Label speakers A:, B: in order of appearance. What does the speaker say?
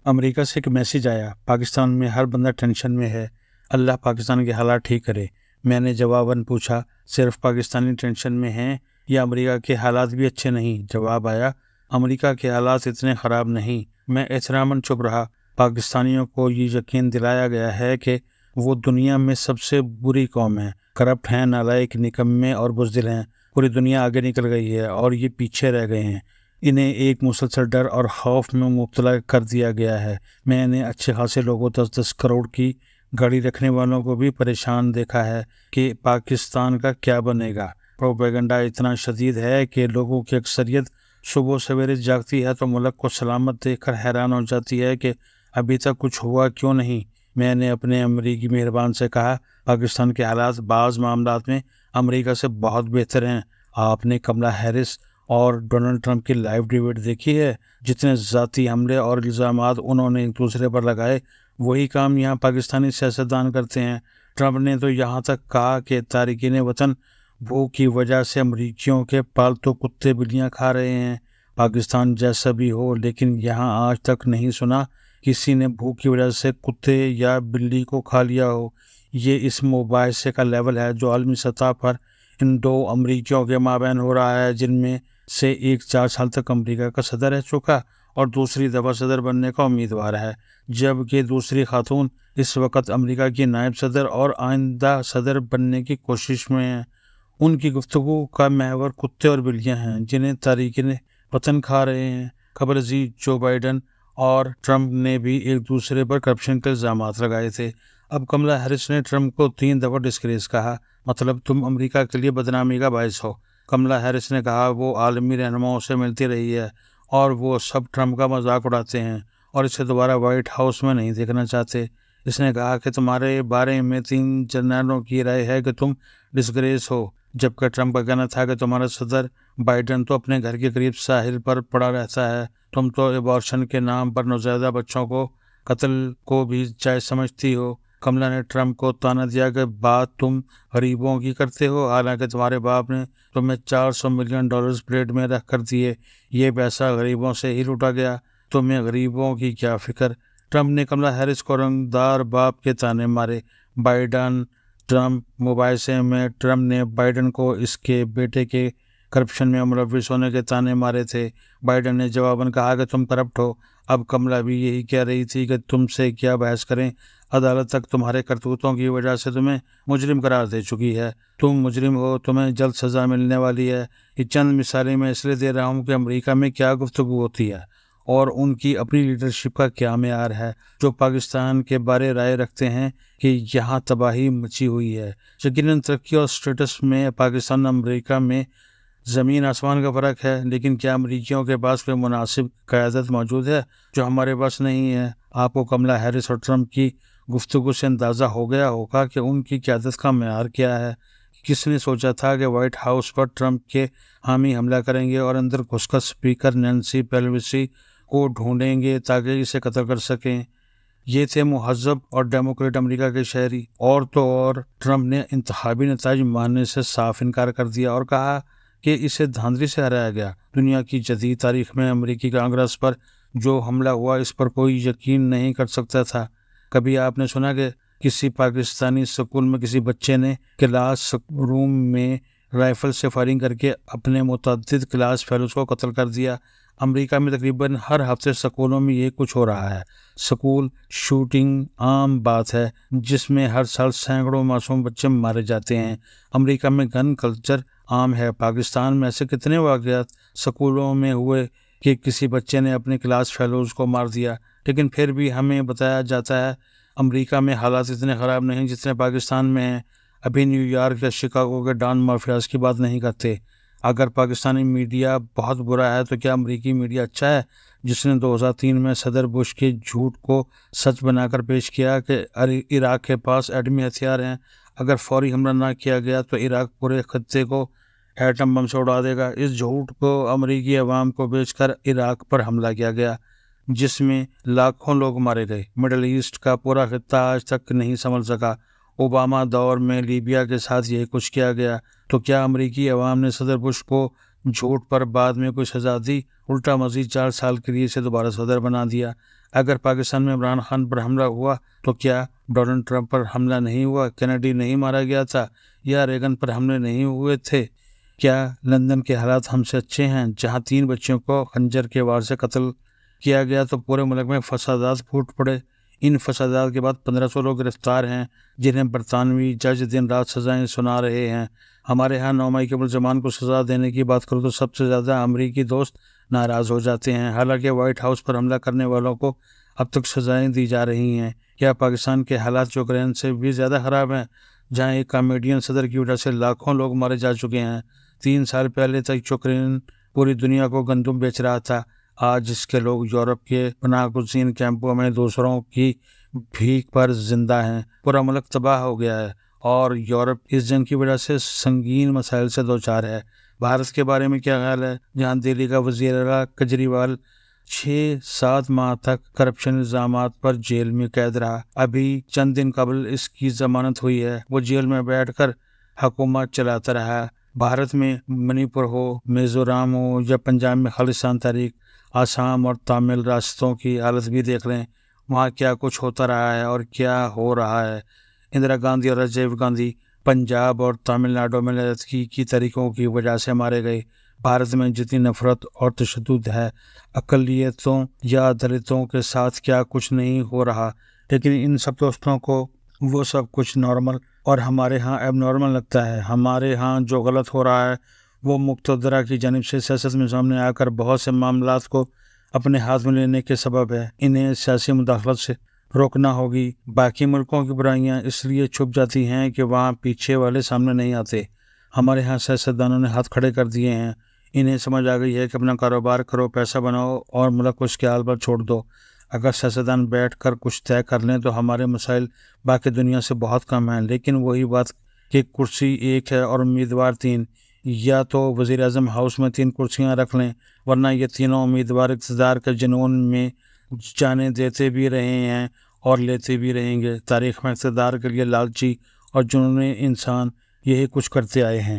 A: امریکہ سے ایک میسیج آیا، پاکستان میں ہر بندہ ٹینشن میں ہے، اللہ پاکستان کے حالات ٹھیک کرے۔ میں نے جواباً پوچھا، صرف پاکستانی ٹینشن میں ہیں یا امریکہ کے حالات بھی اچھے نہیں؟ جواب آیا، امریکہ کے حالات اتنے خراب نہیں۔ میں احتراماً چپ رہا۔ پاکستانیوں کو یہ یقین دلایا گیا ہے کہ وہ دنیا میں سب سے بری قوم ہے، کرپٹ ہیں، نالائق، نکمے اور بزدل ہیں۔ پوری دنیا آگے نکل گئی ہے اور یہ پیچھے رہ گئے ہیں۔ انہیں ایک مسلسل ڈر اور خوف میں مبتلا کر دیا گیا ہے۔ میں نے اچھے خاصے لوگوں 10-10 کروڑ کی گاڑی رکھنے والوں کو بھی پریشان دیکھا ہے کہ پاکستان کا کیا بنے گا۔ پروپیگنڈا اتنا شدید ہے کہ لوگوں کی اکثریت صبح سویرے جاگتی ہے تو ملک کو سلامت دیکھ کر حیران ہو جاتی ہے کہ ابھی تک کچھ ہوا کیوں نہیں۔ میں نے اپنے امریکی مہربان سے کہا، پاکستان کے حالات بعض معاملات میں امریکہ سے بہت بہتر ہیں۔ آپ نے کملا ہیرس اور ڈونلڈ ٹرمپ کی لائیو ڈیبیٹ دیکھی ہے؟ جتنے ذاتی حملے اور الزامات انہوں نے ایک دوسرے پر لگائے، وہی کام یہاں پاکستانی سیاستدان کرتے ہیں۔ ٹرمپ نے تو یہاں تک کہا کہ تارکین وطن بھوک کی وجہ سے امریکیوں کے پالتو کتے بلیاں کھا رہے ہیں۔ پاکستان جیسا بھی ہو، لیکن یہاں آج تک نہیں سنا کسی نے بھوک کی وجہ سے کتے یا بلی کو کھا لیا ہو۔ یہ اس مباحثے کا لیول ہے جو عالمی سطح پر ان دو امریکیوں کے مابین ہو رہا ہے، جن میں سے ایک 4 سال تک امریکہ کا صدر رہ چکا اور دوسری دفعہ صدر بننے کا امیدوار ہے، جبکہ دوسری خاتون اس وقت امریکہ کی نائب صدر اور آئندہ صدر بننے کی کوشش میں ہیں۔ ان کی گفتگو کا محور کتے اور بلیاں ہیں جنہیں تارکین وطن کھا رہے ہیں۔ قبل ازیں جو بائیڈن اور ٹرمپ نے بھی ایک دوسرے پر کرپشن کے الزامات لگائے تھے۔ اب کملا ہیرس نے ٹرمپ کو 3 دفعہ ڈسگریس کہا، مطلب تم امریکہ کے لیے بدنامی کا باعث ہو۔ کملا ہیرس نے کہا وہ عالمی رہنماؤں سے ملتی رہی ہے اور وہ سب ٹرمپ کا مذاق اڑاتے ہیں اور اسے دوبارہ وائٹ ہاؤس میں نہیں دیکھنا چاہتے۔ اس نے کہا کہ تمہارے بارے میں 3 جنرلوں کی رائے ہے کہ تم ڈسگریس ہو، جبکہ ٹرمپ کا کہنا تھا کہ تمہارا صدر بائیڈن تو اپنے گھر کے قریب ساحل پر پڑا رہتا ہے، تم تو ایبارشن کے نام پر نوزائیدہ بچوں کو قتل کو بھی جائز سمجھتی ہو۔ کملا نے ٹرمپ کو طعنہ دیا کہ بات تم غریبوں کی کرتے ہو، حالانکہ تمہارے باپ نے تمہیں $400 ملین پلیٹ میں رکھ کر دیے، یہ پیسہ غریبوں سے ہی لوٹا گیا، تمہیں غریبوں کی کیا فکر۔ ٹرمپ نے کملا ہیرس کو رنگدار باپ کے طعنے مارے۔ بائیڈن ٹرمپ مباحثے میں ٹرمپ نے بائیڈن کو اس کے بیٹے کے کرپشن میں ملوث ہونے کے طعنے مارے تھے۔ بائیڈن نے جواباً کہا کہ تم کرپٹ ہو۔ اب کملا بھی یہی کہہ رہی تھی کہ تم سے کیا بحث کریں، عدالت تک تمہارے کرتوتوں کی وجہ سے تمہیں مجرم قرار دے چکی ہے، تم مجرم ہو، تمہیں جلد سزا ملنے والی ہے۔ یہ چند مثالیں میں اس لیے دے رہا ہوں کہ امریکہ میں کیا گفتگو ہوتی ہے اور ان کی اپنی لیڈرشپ کا کیا معیار ہے۔ جو پاکستان کے بارے رائے رکھتے ہیں کہ یہاں تباہی مچی ہوئی ہے، یقیناً ترقی اور سٹیٹس میں پاکستان اور امریکہ میں زمین آسمان کا فرق ہے، لیکن کیا امریکیوں کے پاس کوئی مناسب قیادت موجود ہے جو ہمارے پاس نہیں ہے؟ آپ کو کملا ہیرس اور ٹرمپ کی گفتگو سے اندازہ ہو گیا ہوگا کہ ان کی قیادت کا معیار کیا ہے۔ کس نے سوچا تھا کہ وائٹ ہاؤس پر ٹرمپ کے حامی حملہ کریں گے اور اندر گھس کر اسپیکر نینسی پیلوسی کو ڈھونڈیں گے تاکہ اسے قتل کر سکیں؟ یہ تھے مہذب اور ڈیموکریٹ امریکہ کے شہری۔ اور تو اور ٹرمپ نے انتخابی نتائج ماننے سے صاف انکار کر دیا اور کہا کہ اسے دھاندلی سے ہرایا گیا۔ دنیا کی جدید تاریخ میں امریکی کانگریس پر جو حملہ ہوا اس پر کوئی یقین نہیں کر سکتا تھا۔ کبھی آپ نے سنا کہ کسی پاکستانی اسکول میں کسی بچے نے کلاس روم میں رائفل سے فائرنگ کر کے اپنے متعدد کلاس فیلوز کو قتل کر دیا؟ امریکہ میں تقریباً ہر ہفتے سکولوں میں یہ کچھ ہو رہا ہے۔ سکول شوٹنگ عام بات ہے جس میں ہر سال سینکڑوں معصوم بچے مارے جاتے ہیں۔ امریکہ میں گن کلچر عام ہے۔ پاکستان میں ایسے کتنے واقعات سکولوں میں ہوئے کہ کسی بچے نے اپنے کلاس فیلوز کو مار دیا، لیکن پھر بھی ہمیں بتایا جاتا ہے امریکہ میں حالات اتنے خراب نہیں جتنے پاکستان میں ہیں۔ ابھی نیو یارک یا شکاگو کے ڈان مافیاز کی بات نہیں کرتے۔ اگر پاکستانی میڈیا بہت برا ہے تو کیا امریکی میڈیا اچھا ہے، جس نے 2003 میں صدر بش کے جھوٹ کو سچ بنا کر پیش کیا کہ عراق کے پاس ایٹمی ہتھیار ہیں، اگر فوری حملہ نہ کیا گیا تو عراق پورے خطے کو ایٹم بم سے اڑا دے گا۔ اس جھوٹ کو امریکی عوام کو بیچ کر عراق پر حملہ کیا گیا جس میں لاکھوں لوگ مارے گئے۔ مڈل ایسٹ کا پورا خطہ آج تک نہیں سنبھل سکا۔ اوباما دور میں لیبیا کے ساتھ یہی کچھ کیا گیا تو کیا امریکی عوام نے صدر بش کو جھوٹ پر بعد میں کوئی سزا دی؟ الٹا مزید 4 سال کے لیے اسے دوبارہ صدر بنا دیا۔ اگر پاکستان میں عمران خان پر حملہ ہوا تو کیا ڈونلڈ ٹرمپ پر حملہ نہیں ہوا؟ کینیڈی نہیں مارا گیا تھا یا ریگن پر حملے نہیں ہوئے تھے؟ کیا لندن کے حالات ہم سے اچھے ہیں جہاں 3 بچوں کو خنجر کے وار سے قتل کیا گیا تو پورے ملک میں فسادات پھوٹ پڑے؟ ان فسادات کے بعد 1500 لوگ گرفتار ہیں جنہیں برطانوی جج دن رات سزائیں سنا رہے ہیں۔ ہمارے ہاں 9 مئی کے ملزمان کو سزا دینے کی بات کرو تو سب سے زیادہ امریکی دوست ناراض ہو جاتے ہیں، حالانکہ وائٹ ہاؤس پر حملہ کرنے والوں کو اب تک سزائیں دی جا رہی ہیں۔ کیا پاکستان کے حالات یوکرین سے بھی زیادہ خراب ہیں جہاں ایک کامیڈین صدر کی وجہ سے لاکھوں لوگ مارے جا چکے ہیں؟ 3 سال پہلے تک یوکرین پوری دنیا کو گندم بیچ رہا تھا، آج اس کے لوگ یورپ کے پناہ گزین کیمپوں میں دوسروں کی بھیک پر زندہ ہیں۔ پورا ملک تباہ ہو گیا ہے اور یورپ اس جنگ کی وجہ سے سنگین مسائل سے دوچار ہے۔ بھارت کے بارے میں کیا خیال ہے جہاں دہلی کا وزیر اعلیٰ کیجریوال 6-7 ماہ تک کرپشن الزامات پر جیل میں قید رہا؟ ابھی چند دن قبل اس کی ضمانت ہوئی ہے، وہ جیل میں بیٹھ کر حکومت چلاتا رہا۔ بھارت میں منی پور ہو، میزورام ہو یا پنجاب میں خالصان تحریک، آسام اور تامل ریاستوں کی حالت بھی دیکھ لیں، وہاں کیا کچھ ہوتا رہا ہے اور کیا ہو رہا ہے۔ اندرا گاندھی اور راجیو گاندھی پنجاب اور تامل ناڈو میں لڑکی کی طریقوں کی وجہ سے مارے گئے۔ بھارت میں جتنی نفرت اور تشدد ہے اقلیتوں یا دلتوں کے ساتھ کیا کچھ نہیں ہو رہا، لیکن ان سب دوستوں کو وہ سب کچھ نارمل اور ہمارے ہاں اب نارمل لگتا ہے۔ ہمارے ہاں جو غلط ہو رہا ہے وہ مقتدرہ کی جانب سے سیاست میں سامنے آ کر بہت سے معاملات کو اپنے ہاتھ میں لینے کے سبب ہے۔ انہیں سیاسی مداخلت سے روکنا ہوگی۔ باقی ملکوں کی برائیاں اس لیے چھپ جاتی ہیں کہ وہاں پیچھے والے سامنے نہیں آتے۔ ہمارے ہاں سیاستدانوں نے ہاتھ کھڑے کر دیے ہیں، انہیں سمجھ آ گئی ہے کہ اپنا کاروبار کرو، پیسہ بناؤ اور ملک کو اس کے حال پر چھوڑ دو۔ اگر سیاستدان بیٹھ کر کچھ طے کر لیں تو ہمارے مسائل باقی دنیا سے بہت کم ہیں، لیکن وہی بات کہ کرسی ایک ہے اور امیدوار 3، یا تو وزیر اعظم ہاؤس میں 3 کرسیاں رکھ لیں، ورنہ یہ تینوں امیدوار اقتدار کے جنون میں جانیں دیتے بھی رہے ہیں اور لیتے بھی رہیں گے۔ تاریخ میں اقتدار کے لیے لالچی اور جنون انسان یہی کچھ کرتے آئے ہیں۔